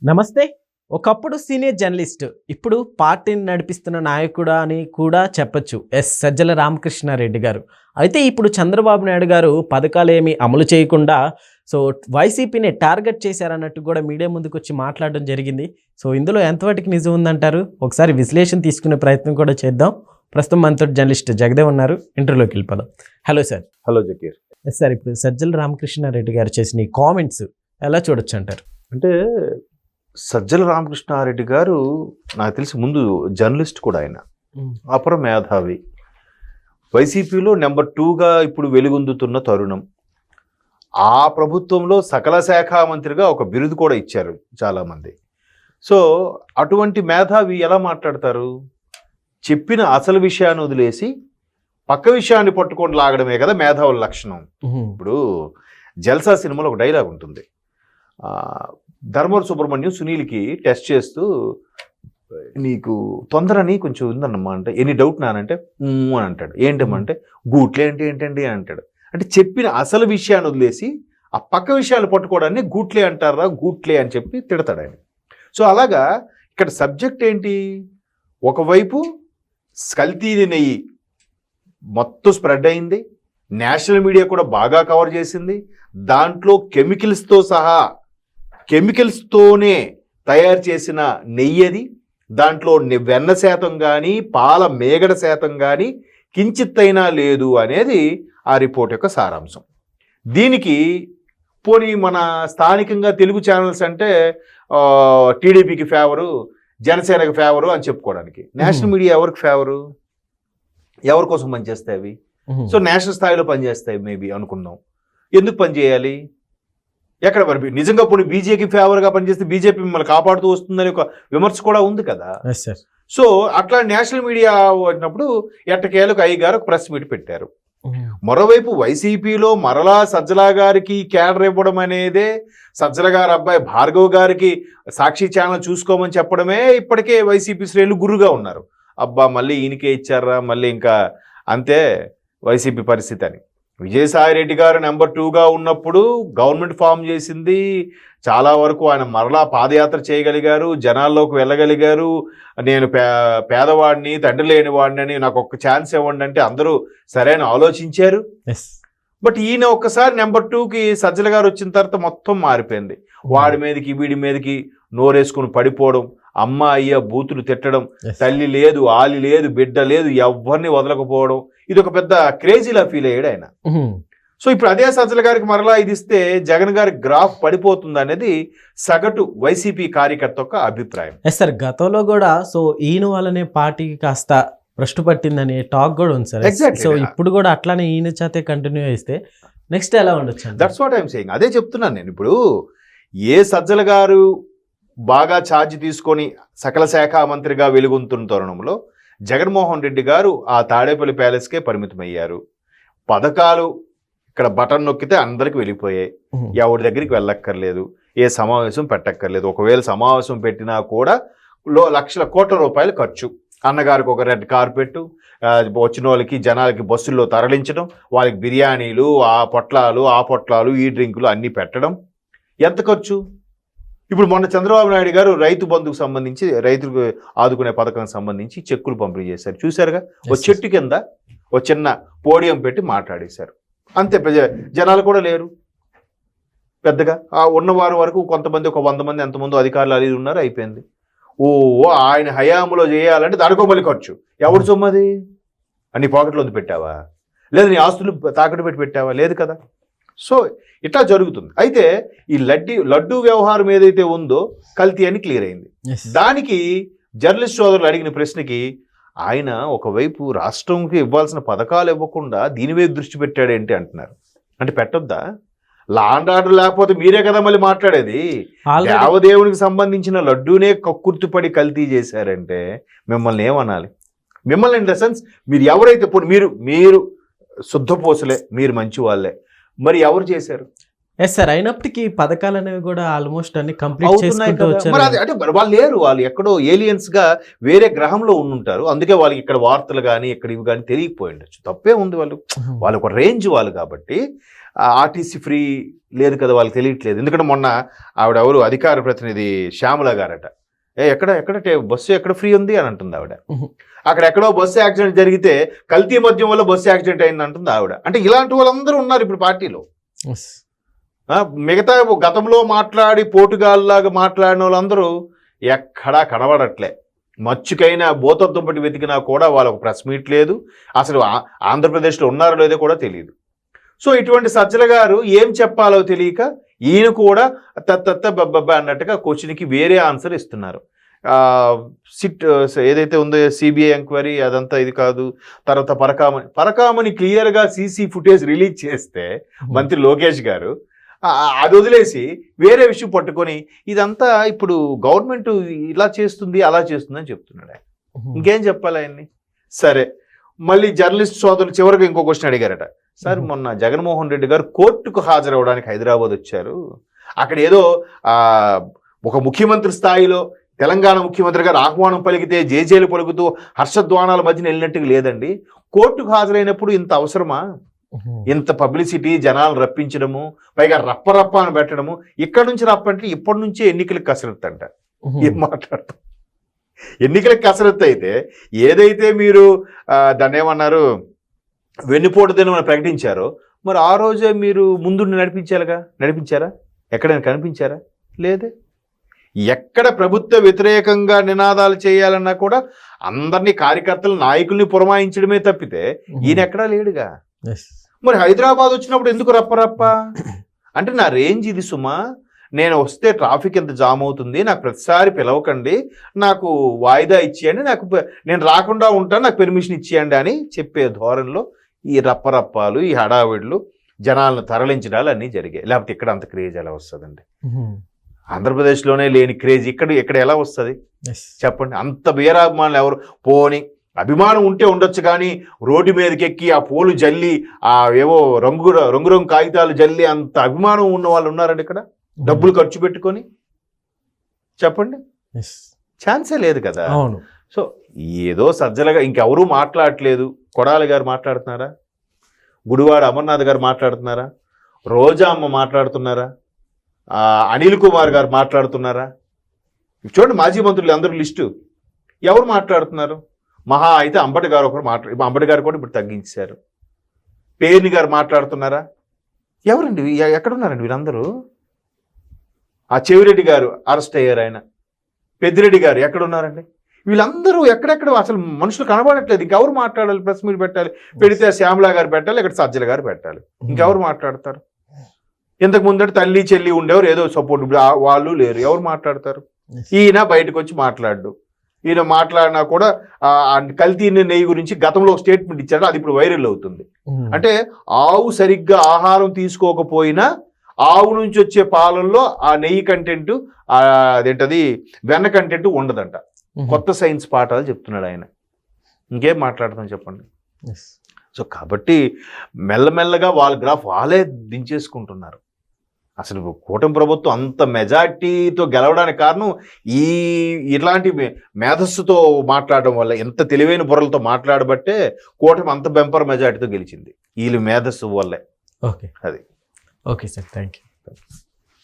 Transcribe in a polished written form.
నమస్తే. ఒకప్పుడు senior journalist, ఇప్పుడు పార్టీని నడిపిస్తున్న నాయకుడు అని కూడా చెప్పొచ్చు సజ్జల రామకృష్ణారెడ్డి గారు. అయితే ఇప్పుడు చంద్రబాబు నాయుడు గారు పథకాలేమీ అమలు చేయకుండా వైసీపీని టార్గెట్ చేశారన్నట్టు కూడా మీడియా ముందుకు వచ్చి మాట్లాడడం జరిగింది. ఇందులో ఎంతవరకు నిజం ఉందంటారు? ఒకసారి విశ్లేషణ తీసుకునే ప్రయత్నం కూడా చేద్దాం. ప్రస్తుతం మనతో జర్నలిస్ట్ జగదేవ్ ఉన్నారు. ఇంటర్వ్యూలోకి వెళ్ళిపోదాం. Hello sir. Hello Zakir. Sir, ఇప్పుడు సజ్జల రామకృష్ణారెడ్డి గారు చేసిన ఈ కామెంట్స్ ఎలా చూడొచ్చు అంటారు? అంటే సజ్జల రామకృష్ణారెడ్డి గారు నాకు తెలిసి ముందు జర్నలిస్ట్ కూడా, ఆయన అపర మేధావి, వైసీపీలో నెంబర్ 2గా ఇప్పుడు వెలుగొందుతున్న తరుణం. ఆ ప్రభుత్వంలో సకల శాఖ మంత్రిగా ఒక బిరుదు కూడా ఇచ్చారు చాలామంది. అటువంటి మేధావి ఎలా మాట్లాడతారు? చెప్పిన అసలు విషయాన్ని వదిలేసి పక్క విషయాన్ని పట్టుకొని లాగడమే కదా మేధావుల లక్షణం. ఇప్పుడు జల్సా సినిమాలో ఒక డైలాగ్ ఉంటుంది. ధర్మవరం సుబ్రహ్మణ్యం సునీల్కి టెస్ట్ చేస్తూ, నీకు తొందరని కొంచెం ఉందన్నమ్మా అంటే, ఎన్ని డౌట్ నానంటే అని అంటాడు. ఏంటమ్మంటే గూట్లే అంటే ఏంటండి అని అంటాడు. అంటే చెప్పిన అసలు విషయాన్ని వదిలేసి ఆ పక్క విషయాలు పట్టుకోవడాన్ని గూట్లే అంటారా, గూట్లే అని చెప్పి తిడతాడు ఆయన. అలాగా ఇక్కడ సబ్జెక్ట్ ఏంటి? ఒకవైపు కల్తీని నెయ్యి మొత్తం స్ప్రెడ్ అయింది, నేషనల్ మీడియా కూడా బాగా కవర్ చేసింది. దాంట్లో కెమికల్స్తోనే తయారు చేసిన నెయ్యది. దాంట్లో వెన్న శాతం కానీ పాల మేగడ శాతం కానీ కించిత్తైనా లేదు అనేది ఆ రిపోర్ట్ యొక్క సారాంశం. దీనికి పోనీ మన స్థానికంగా తెలుగు ఛానల్స్ అంటే టీడీపీకి ఫేవరు, జనసేనకి ఫేవరు అని చెప్పుకోవడానికి. నేషనల్ మీడియా ఎవరికి ఫేవరు? ఎవరి కోసం పనిచేస్తాయి అవి? నేషనల్ స్థాయిలో పనిచేస్తాయి మేబీ అనుకుందాం. ఎందుకు పనిచేయాలి? ఎక్కడ మరి నిజంగా పోనీ బీజేపీ ఫేవర్గా పనిచేస్తే బీజేపీ మిమ్మల్ని కాపాడుతూ వస్తుందని ఒక విమర్శ కూడా ఉంది కదా. అట్లా నేషనల్ మీడియా వచ్చినప్పుడు ఎట్టకేలకు అయ్యగారు ఒక ప్రెస్ మీట్ పెట్టారు. మరోవైపు వైసీపీలో మరలా సజ్జల గారికి క్యాడర్ ఇవ్వడం అనేదే, సజ్జల గారి అబ్బాయి భార్గవ్ గారికి సాక్షి ఛానల్ చూసుకోమని చెప్పడమే ఇప్పటికే వైసీపీ శ్రేణులు గురుగా ఉన్నారు. అబ్బా మళ్ళీ ఈయనకే ఇచ్చారా, మళ్ళీ ఇంకా అంతే వైసీపీ పరిస్థితి అని. విజయసాయిరెడ్డి గారు నెంబర్ 2గా ఉన్నప్పుడు గవర్నమెంట్ ఫామ్ చేసింది, చాలా వరకు ఆయన మరలా పాదయాత్ర చేయగలిగారు, జనాల్లోకి వెళ్ళగలిగారు. నేను పేదవాడిని, తండ్రి లేని వాడిని అని, నాకు ఒక్క ఛాన్స్ ఇవ్వండి అంటే అందరూ సరైన ఆలోచించారు. బట్ ఈయన ఒక్కసారి నెంబర్ 2కి సజ్జల గారు వచ్చిన తర్వాత మొత్తం మారిపోయింది. వాడి మీదకి వీడి మీదకి నోరేసుకుని పడిపోవడం, అమ్మ అయ్య బూతులు తిట్టడం, తల్లి లేదు, ఆలి లేదు, బిడ్డ లేదు, ఎవరిని వదలకపోవడం, ఇది ఒక పెద్ద క్రేజీలా ఫీల్ అయ్యాడు ఆయన. ఇప్పుడు అదే సజ్జల గారికి మరలా ఇది ఇస్తే జగన్ గారి గ్రాఫ్ పడిపోతుంది అనేది సగటు వైసీపీ కార్యకర్త యొక్క అభిప్రాయం. సార్, గతంలో కూడా ఈయన వల్లనే పార్టీకి కాస్త భ్రష్టు పట్టిందని టాక్ కూడా ఉంది సార్. ఎగ్జాక్ట్లీ. ఇప్పుడు కూడా అట్లానే ఈయన చేతే కంటిన్యూ చేస్తే నెక్స్ట్ ఎలా ఉండొచ్చు? That's what I'm saying. అదే చెప్తున్నాను నేను. ఇప్పుడు ఏ సజ్జల గారు బాగా ఛార్జ్ తీసుకొని సకల శాఖ మంత్రిగా వెలుగొందుతున్న తరుణంలో జగన్మోహన్ రెడ్డి గారు ఆ తాడేపల్లి ప్యాలెస్కే పరిమితమయ్యారు. పథకాలు ఇక్కడ బటన్ నొక్కితే అందరికి వెళ్ళిపోయాయి, ఎవరి దగ్గరికి వెళ్ళక్కర్లేదు, ఏ సమావేశం పెట్టక్కర్లేదు. ఒకవేళ సమావేశం పెట్టినా కూడా లక్షల కోట్ల రూపాయలు ఖర్చు. అన్నగారికి ఒక రెడ్ కార్పెట్, వచ్చిన వాళ్ళకి జనాలకి బస్సుల్లో తరలించడం, వాళ్ళకి బిర్యానీలు, ఆ పొట్లాలు, ఈ డ్రింకులు అన్నీ పెట్టడం. ఎంత ఖర్చు? ఇప్పుడు మొన్న చంద్రబాబు నాయుడు గారు రైతు బంధుకు సంబంధించి, రైతులకు ఆదుకునే పథకానికి సంబంధించి చెక్కులు పంపిణీ చేశారు, చూశారుగా. ఒక చెట్టు కింద ఒక చిన్న పోడియం పెట్టి మాట్లాడేశారు, అంతే. జనాలు కూడా లేరు పెద్దగా. ఆ ఉన్నవారు వరకు కొంతమంది, ఒక 100 మంది ఎంతమంది అధికారులు అది ఉన్నారు, అయిపోయింది. ఆయన హయాంలో చేయాలంటే దానికో మళ్ళీ ఖర్చు. ఎవడు సొమ్మది? నీ పాకెట్లో పెట్టావా? లేదు నీ ఆస్తులు తాకట్టు పెట్టి పెట్టావా? లేదు కదా. ఇట్లా జరుగుతుంది. అయితే ఈ లడ్డూ వ్యవహారం ఏదైతే ఉందో కల్తీ అని క్లియర్ అయింది. దానికి జర్నలిస్ట్ సోదరులు అడిగిన ప్రశ్నకి ఆయన ఒకవైపు రాష్ట్రంకి ఇవ్వాల్సిన పథకాలు ఇవ్వకుండా దీని మీద దృష్టి పెట్టాడేంటి అంటున్నారు. అంటే పెట్టొద్దా? లా అండ్ ఆర్డర్ లేకపోతే మీరే కదా మళ్ళీ మాట్లాడేది. దేవదేవునికి సంబంధించిన లడ్డూనే కక్కుర్తిపడి కల్తీ చేశారంటే మిమ్మల్ని ఏమనాలి? మిమ్మల్ని ఇన్ ద సెన్స్ మీరు ఎవరైతే మీరు శుద్ధపోసలే, మీరు మంచి వాళ్ళే, మరి ఎవరు చేశారు? సార్, అయినప్పటికీ పథకాలు అనేవి కూడా ఆల్మోస్ట్ అన్ని కంప్లీట్ చేసుకుంటూ వచ్చారు. అంటే వాళ్ళు లేరు, వాళ్ళు ఎక్కడో ఏలియన్స్ గా వేరే గ్రహంలో ఉండుంటారు. అందుకే వాళ్ళకి ఇక్కడ వార్తలు కానీ ఇక్కడ ఇవి కానీ తెలియకపోయి ఉండొచ్చు. తప్పే ఉంది. వాళ్ళు ఒక రేంజ్ వాళ్ళు కాబట్టి ఆర్టీసీ ఫ్రీ లేదు కదా, వాళ్ళకి తెలియట్లేదు. ఎందుకంటే మొన్న ఆవిడ అధికార ప్రతినిధి శ్యామల గారట, ఎక్కడ బస్సు ఎక్కడ ఫ్రీ ఉంది అని అంటుంది ఆవిడ. అక్కడ ఎక్కడో బస్సు యాక్సిడెంట్ జరిగితే కల్తీ మద్యం వల్ల బస్సు యాక్సిడెంట్ అయింది అంటుంది ఆవిడ. అంటే ఇలాంటి వాళ్ళందరూ ఉన్నారు ఇప్పుడు పార్టీలో. మిగతా గతంలో మాట్లాడి పోటుగాల్లాగా మాట్లాడిన వాళ్ళందరూ ఎక్కడా కనబడట్లే. మచ్చుకైనా బోతత్వం వెతికినా కూడా వాళ్ళకు ప్రెస్ మీట్ లేదు, అసలు ఆంధ్రప్రదేశ్లో ఉన్నారో లేదో కూడా తెలియదు. సో ఇటువంటి సజ్జల గారు ఏం చెప్పాలో తెలియక ఈయన కూడా బబ్బ అన్నట్టుగా క్వశ్చన్కి వేరే ఆన్సర్ ఇస్తున్నారు. సిట్ ఏదైతే ఉందో సిబిఐ ఎంక్వైరీ అదంతా ఇది కాదు, తర్వాత పరకామని క్లియర్గా సీసీ ఫుటేజ్ రిలీజ్ చేస్తే మంత్రి లోకేష్ గారు అది వదిలేసి వేరే విషయం పట్టుకొని ఇదంతా ఇప్పుడు గవర్నమెంట్ ఇలా చేస్తుంది అలా చేస్తుంది అని చెప్తున్నాడు. ఇంకేం చెప్పాలి ఆయన్ని? సరే, మళ్ళీ జర్నలిస్ట్ సోదరులు చివరికి ఇంకో క్వశ్చన్ అడిగారట. సార్, మొన్న జగన్మోహన్ రెడ్డి గారు కోర్టుకు హాజరవడానికి హైదరాబాద్ వచ్చారు. అక్కడ ఏదో ఒక ముఖ్యమంత్రి స్థాయిలో తెలంగాణ ముఖ్యమంత్రి గారు ఆహ్వానం పలికితే జేజేలు పలుకుతూ హర్షధ్వానాల మధ్యన వెళ్ళినట్టుగా లేదండి. కోర్టుకు హాజరైనప్పుడు ఇంత అవసరమా? ఇంత పబ్లిసిటీ, జనాలు రప్పించడము, పైగా రప్ప అని పెట్టడము. ఇక్కడ నుంచి రప్పంటే ఇప్పటి నుంచే ఎన్నికలకు కసరత్తు అంట. ఏం మాట్లాడతాం? ఎన్నికలకు కసరత్తు అయితే ఏదైతే మీరు దాన్ని ఏమన్నారు వెన్నుపోటు దినం ప్రకటించారో మరి ఆ రోజే మీరు ముందు నడిపించారా? ఎక్కడైనా కనిపించారా? లేదే. ఎక్కడ ప్రభుత్వ వ్యతిరేకంగా నినాదాలు చేయాలన్నా కూడా అందరినీ కార్యకర్తలు నాయకుల్ని పురమాయించడమే తప్పితే ఈయన ఎక్కడా లేడుగా. మరి హైదరాబాద్ వచ్చినప్పుడు ఎందుకు రప్ప అంటే నా రేంజ్ ఇది సుమా, నేను వస్తే ట్రాఫిక్ ఎంత జామ్ అవుతుంది, నాకు ప్రతిసారి పిలవకండి, నాకు వాయిదా ఇచ్చేయండి, నేను రాకుండా ఉంటాను, నాకు పెర్మిషన్ ఇచ్చేయండి అని చెప్పే ధోరణిలో ఈ రప్పరప్పాలు, ఈ హడావిడ్లు, జనాలను తరలించడాలు అన్నీ జరిగాయి. లేకపోతే ఇక్కడ అంత క్రేజ్ ఎలా వస్తుందండి? ఆంధ్రప్రదేశ్లోనే లేని క్రేజ్ ఇక్కడ ఎలా వస్తుంది చెప్పండి? అంత బీరాభిమానులు ఎవరు? పోని అభిమానం ఉంటే ఉండొచ్చు, కానీ రోడ్డు మీదకి ఎక్కి ఆ పూలు జల్లి ఏవో రంగు కాగితాలు జల్లి అంత అభిమానం ఉన్న వాళ్ళు ఉన్నారండి ఇక్కడ, డబ్బులు ఖర్చు పెట్టుకొని? చెప్పండి, ఛాన్సే లేదు కదా. సో ఏదో సజ్జలుగా ఇంకెవరూ మాట్లాడట్లేదు. కొడాలి గారు మాట్లాడుతున్నారా? గుడివాడ అమర్నాథ్ గారు మాట్లాడుతున్నారా? రోజా అమ్మ మాట్లాడుతున్నారా? అనిల్ కుమార్ గారు మాట్లాడుతున్నారా? చూడండి, మాజీ మంత్రులు అందరూ లిస్టు ఎవరు మాట్లాడుతున్నారు? మహా అయితే అంబటి గారు ఒకరు అంబటి గారు కూడా ఇప్పుడు తగ్గించారు. పేర్ని గారు మాట్లాడుతున్నారా? ఎవరండి? ఎక్కడున్నారండి వీరందరూ? ఆ చెవిరెడ్డి గారు అరెస్ట్ అయ్యారు, ఆయన. పెద్దిరెడ్డి గారు ఎక్కడున్నారండి? వీళ్ళందరూ ఎక్కడెక్కడ అసలు మనుషులు కనబడట్లేదు. ఇంకెవరు మాట్లాడాలి? ప్రెస్ మీట్ పెట్టాలి, పెడితే శ్యామలా గారు పెట్టాలి, ఇక్కడ సజ్జల గారు పెట్టాలి. ఇంకెవరు మాట్లాడతారు? ఇంతకు ముందట తల్లి చెల్లి ఉండేవారు, ఏదో సపోర్ట్, వాళ్ళు లేరు, ఎవరు మాట్లాడతారు? ఈయన బయటకు వచ్చి మాట్లాడు. ఈయన మాట్లాడినా కూడా కల్తీ నెయ్యి గురించి గతంలో ఒక స్టేట్మెంట్ ఇచ్చాడు, అది ఇప్పుడు వైరల్ అవుతుంది. అంటే ఆవు సరిగ్గా ఆహారం తీసుకోకపోయినా ఆవు నుంచి వచ్చే పాలల్లో ఆ నెయ్యి కంటెంట్, అదేంటది వెన్న కంటెంట్ ఉండదంట. కొత్త సైన్స్ పాఠాలు చెప్తున్నాడు ఆయన. ఇంకేం మాట్లాడతాం చెప్పండి? సో కాబట్టి మెల్లమెల్లగా వాళ్ళ గ్రాఫ్ వాళ్ళే దించేసుకుంటున్నారు. అసలు కూటమి ప్రభుత్వం అంత మెజార్టీతో గెలవడానికి కారణం ఇట్లాంటి మేధస్సుతో మాట్లాడడం వల్ల, ఎంత తెలివైన బుర్రలతో మాట్లాడబట్టే కూటమి అంత బెంపర్ మెజార్టీతో గెలిచింది, వీళ్ళు మేధస్సు వల్లే. ఓకే, అది ఓకే సార్, థ్యాంక్ యూ.